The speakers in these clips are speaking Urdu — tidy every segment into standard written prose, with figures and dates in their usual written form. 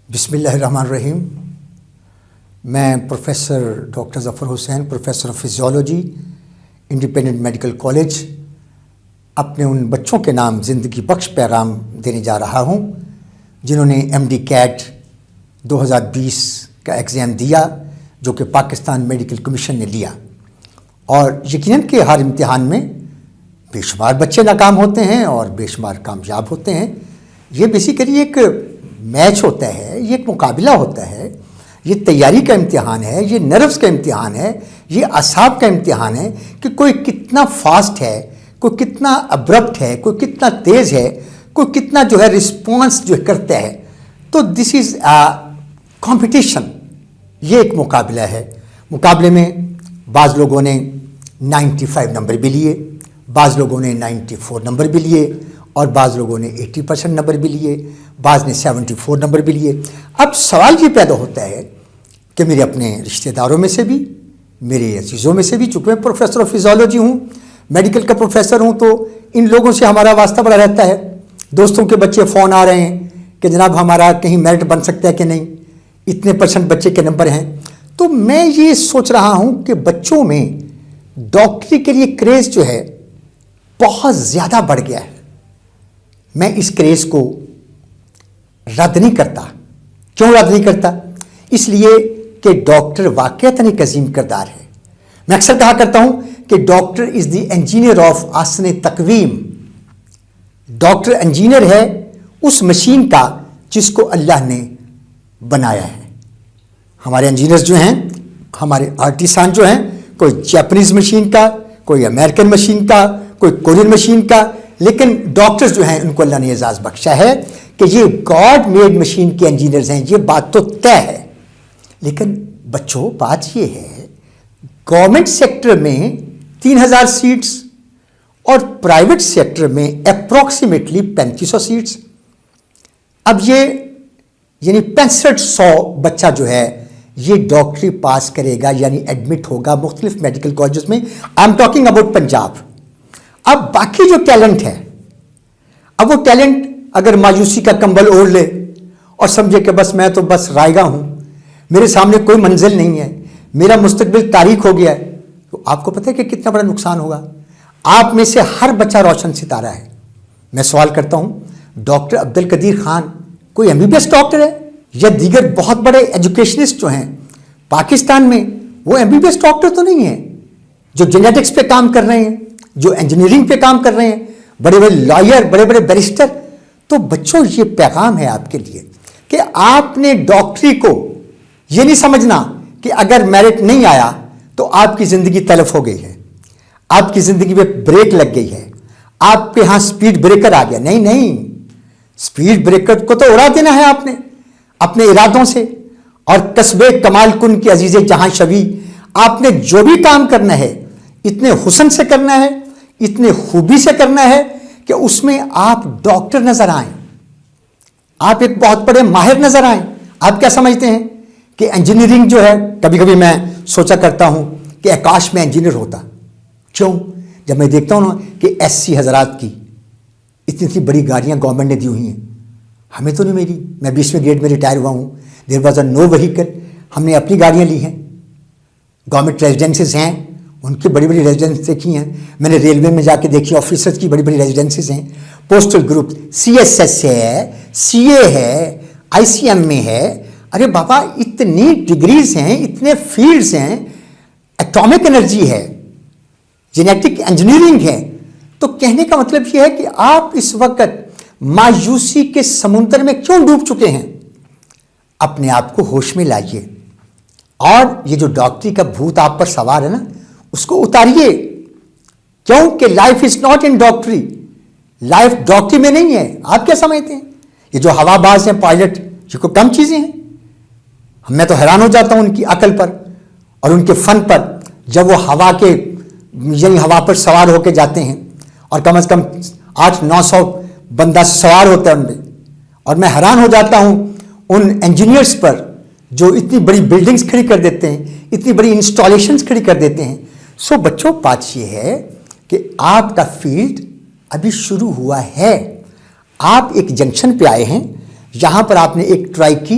بسم اللہ الرحمن الرحیم. میں professor doctor Zafar Hussain, professor of physiology, independent medical college, اپنے ان بچوں کے نام زندگی بخش پیغام دینے جا رہا ہوں جنہوں نے MD CAT 2020 کا ایگزام دیا، جو کہ پاکستان میڈیکل کمیشن نے لیا. اور یقیناً کہ ہر امتحان میں بے شمار بچے ناکام ہوتے ہیں اور بے شمار کامیاب ہوتے ہیں. یہ بیسیکلی ایک میچ ہوتا ہے، یہ ایک مقابلہ ہوتا ہے، یہ تیاری کا امتحان ہے، یہ نروس کا امتحان ہے، یہ اعصاب کا امتحان ہے کہ کوئی کتنا فاسٹ ہے، کوئی کتنا ابرپٹ ہے، کوئی کتنا تیز ہے، کوئی کتنا جو ہے رسپانس جو کرتا ہے. تو دس از اے کمپٹیشن، یہ ایک مقابلہ ہے. مقابلے میں بعض لوگوں نے 95 نمبر بھی لیے، بعض لوگوں نے 94 نمبر بھی لیے، اور بعض لوگوں نے 80% نمبر بھی لیے، بعض نے 74 نمبر بھی لیے. اب سوال یہ پیدا ہوتا ہے کہ میرے اپنے رشتہ داروں میں سے بھی، میرے عزیزوں میں سے بھی، چونکہ میں پروفیسر آف فزیولوجی ہوں، میڈیکل کا پروفیسر ہوں، تو ان لوگوں سے ہمارا واسطہ بڑا رہتا ہے. دوستوں کے بچے فون آ رہے ہیں کہ جناب ہمارا کہیں میرٹ بن سکتا ہے کہ نہیں، اتنے % بچے کے نمبر ہیں. تو میں یہ سوچ رہا ہوں کہ بچوں میں ڈاکٹری کے لیے کریز جو ہے بہت زیادہ بڑھ گیا ہے. میں اس کریز کو رد نہیں کرتا. کیوں رد نہیں کرتا؟ اس لیے کہ ڈاکٹر واقعتاً ایک عظیم کردار ہے. میں اکثر کہا کرتا ہوں کہ doctor is the engineer of آسن تقویم. ڈاکٹر انجینئر ہے اس مشین کا جس کو اللہ نے بنایا ہے. ہمارے انجینئرز جو ہیں، ہمارے آرٹیسان جو ہیں، کوئی جاپنیز مشین کا، کوئی امریکن مشین کا، کوئی کورین مشین کا، لیکن ڈاکٹرز جو ہیں ان کو اللہ نے اعزاز بخشا ہے کہ یہ گاڈ میڈ مشین کے انجینئرز ہیں. یہ بات تو طے ہے. لیکن بچوں، بات یہ ہے گورنمنٹ سیکٹر میں 3000 سیٹس اور پرائیویٹ سیکٹر میں اپروکسیمیٹلی 3500 سیٹس. اب یہ یعنی 6500 بچہ جو ہے یہ ڈاکٹری پاس کرے گا، یعنی ایڈمٹ ہوگا مختلف میڈیکل کالجز میں. I am talking about Punjab. اب باقی جو ٹیلنٹ ہے، اب وہ ٹیلنٹ اگر مایوسی کا کمبل اوڑھ لے اور سمجھے کہ بس میں تو بس رائگاں ہوں، میرے سامنے کوئی منزل نہیں ہے، میرا مستقبل تاریک ہو گیا ہے، تو آپ کو پتہ ہے کہ کتنا بڑا نقصان ہوگا. آپ میں سے ہر بچہ روشن ستارہ ہے. میں سوال کرتا ہوں، ڈاکٹر عبدالقدیر خان کوئی MBBS ڈاکٹر ہے؟ یا دیگر بہت بڑے ایجوکیشنسٹ جو ہیں پاکستان میں، وہ MBBS ڈاکٹر تو نہیں ہیں، جو جینیٹکس پہ کام کر رہے ہیں، جو انجینئرنگ پہ کام کر رہے ہیں، بڑے بڑے لائر، بڑے بڑے بیرسٹر. تو بچوں، یہ پیغام ہے آپ کے لیے کہ آپ نے ڈاکٹری کو یہ نہیں سمجھنا کہ اگر میرٹ نہیں آیا تو آپ کی زندگی تلف ہو گئی ہے، آپ کی زندگی میں بریک لگ گئی ہے، آپ کے ہاں سپیڈ بریکر آ گیا. نہیں نہیں، سپیڈ بریکر کو تو اڑا دینا ہے آپ نے اپنے ارادوں سے. اور قصبے کمال کن کی عزیز جہاں شوی، آپ نے جو بھی کام کرنا ہے اتنے حسن سے کرنا ہے، اتنے خوبی سے کرنا ہے کہ اس میں آپ ڈاکٹر نظر آئیں، آپ ایک بہت بڑے ماہر نظر آئیں. آپ کیا سمجھتے ہیں کہ انجینئرنگ جو ہے، کبھی کبھی میں سوچا کرتا ہوں کہ کاش میں انجینئر ہوتا. کیوں؟ جب میں دیکھتا ہوں نا کہ SC حضرات کی اتنی بڑی گاڑیاں گورنمنٹ نے دی ہوئی ہیں، ہمیں تو نہیں ملی. میں 20ویں گریڈ میں ریٹائر ہوا ہوں. There was a no vehicle. ہم نے اپنی گاڑیاں لی ہیں. گورنمنٹ ریزیڈنسز ہیں، ان کی بڑی بڑی ریزیڈنس دیکھی ہیں. میں نے ریلوے میں جا کے دیکھی، آفیسرز کی بڑی بڑی ریزیڈنسز ہیں. پوسٹل گروپ CSS ہے، CA ہے، ICM ہے. ارے بابا، اتنی ڈگریز ہیں، اتنے فیلڈز ہیں، ایٹامک انرجی ہے، جینیٹک انجینئرنگ ہے. تو کہنے کا مطلب یہ ہے کہ آپ اس وقت مایوسی کے سمندر میں کیوں ڈوب چکے ہیں؟ اپنے آپ کو ہوش میں لائیے، اور یہ جو ڈاکٹری کا بھوت آپ پر سوار ہے نا، اس کو اتاریے. کیونکہ لائف از ناٹ ان ڈاکٹری. لائف ڈاکٹری میں نہیں ہے. آپ کیا سمجھتے ہیں یہ جو ہوا باز ہیں پائلٹ، یہ کوئی کم چیزیں ہیں؟ میں تو حیران ہو جاتا ہوں ان کی عقل پر اور ان کے فن پر، جب وہ ہوا کے یعنی ہوا پر سوار ہو کے جاتے ہیں اور کم از کم 800-900 بندہ سوار ہوتا ہے ان میں. اور میں حیران ہو جاتا ہوں ان انجینئرز پر جو اتنی بڑی بلڈنگز کھڑی کر دیتے ہیں، اتنی بڑی انسٹالیشنز کھڑی کر دیتے ہیں. سو بچوں، بات یہ ہے کہ آپ کا فیلڈ ابھی شروع ہوا ہے. آپ ایک جنکشن پہ آئے ہیں، یہاں پر آپ نے ایک ٹرائی کی،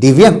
DVM